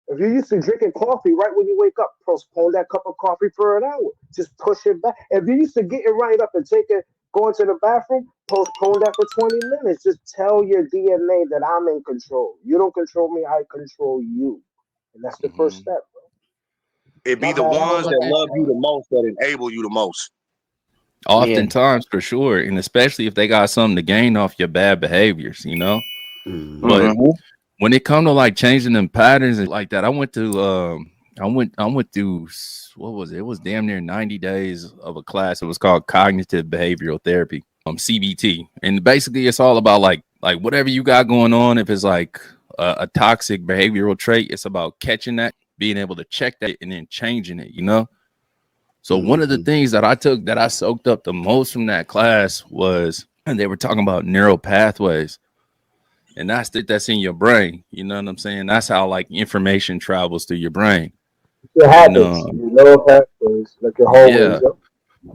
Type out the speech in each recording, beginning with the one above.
If you're used to drinking coffee right when you wake up, postpone that cup of coffee for an hour. Just push it back. If you're used to getting right up and going to the bathroom, postpone that for 20 minutes. Just tell your DNA that I'm in control. You don't control me, I control you. And that's the first Hmm. step, bro. It be My the bad. I don't ones know. that love you the most that enable you the most. Oftentimes, Yeah. for sure, and especially if they got something to gain off your bad behaviors, you know. Hmm. But Mm-hmm. when it come to like changing them patterns and like that, I went through what was it? It was damn near 90 days of a class. It was called cognitive behavioral therapy, CBT, and basically it's all about like whatever you got going on. If it's like a toxic behavioral trait, it's about catching that, being able to check that, and then changing it. You know. So one of the Hmm. things that I took that I soaked up the most from that class was, and they were talking about neural pathways, and that's in your brain. You know what I'm saying? That's how like information travels through your brain. Your And habits, your neural pathways, like your hallways. yeah,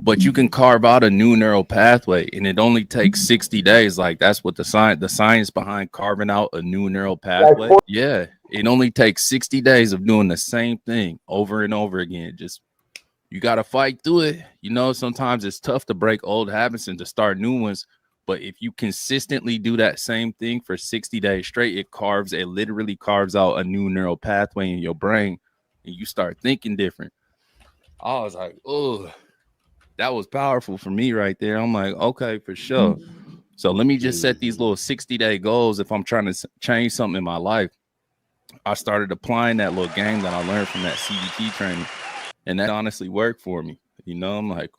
but you can carve out a new neural pathway, and it only takes 60 days. Like that's what the science behind carving out a new neural Like pathway. Yeah, it only takes 60 days of doing the same thing over and over again. Just you got to fight through it. You know, sometimes it's tough to break old habits and to start new ones. But if you consistently do that same thing for 60 days straight, it literally carves out a new neural pathway in your brain and you start thinking different. I was like, oh, that was powerful for me right there. I'm like, okay, for sure. So let me just set these Hmm. little 60-day goals if I'm trying to change something in my life. I started applying that little game that I learned from that CBT training, and that honestly worked for me. You know, I'm like,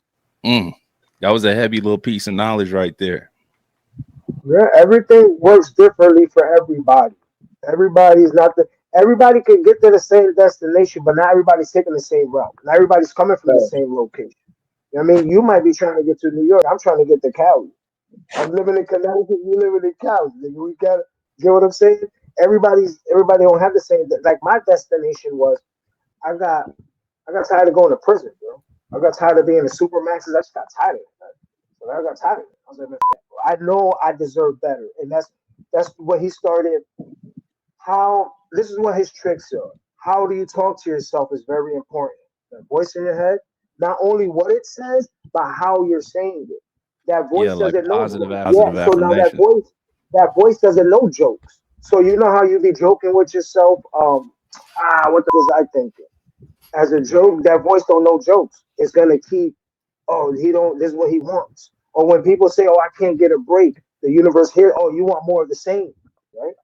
mm, that was a heavy little piece of knowledge right there. yeah, everything works differently for everybody. Everybody's not the everybody can get to the same destination, but not everybody's taking the same route. Not everybody's coming from the same location. You know what I mean? You might be trying to get to New York. I'm trying to get to Cali. I'm living in Connecticut. You living in Cali. Nigga, we got get what I'm saying? Everybody don't have the same. Like my destination was, I got I got tired of going to prison, bro. I got tired of being a supermaxes. I just got tired of it. Man. So I got tired of it. I was like, man, I know I deserve better, and that's what he started. How this is what his tricks are. How do you talk to yourself is very important. The voice in your head, not only what it says, but how you're saying it. That Yeah, voice like doesn't know. Yeah. positive So now affirmations. that voice doesn't know jokes. So you know how you be joking with yourself. What was I thinking? As a joke, that voice don't know jokes. It's gonna keep. Oh, he don't. This is what he wants. Or when people say, "Oh, I can't get a break," the universe here. Oh, you want more of the same, right?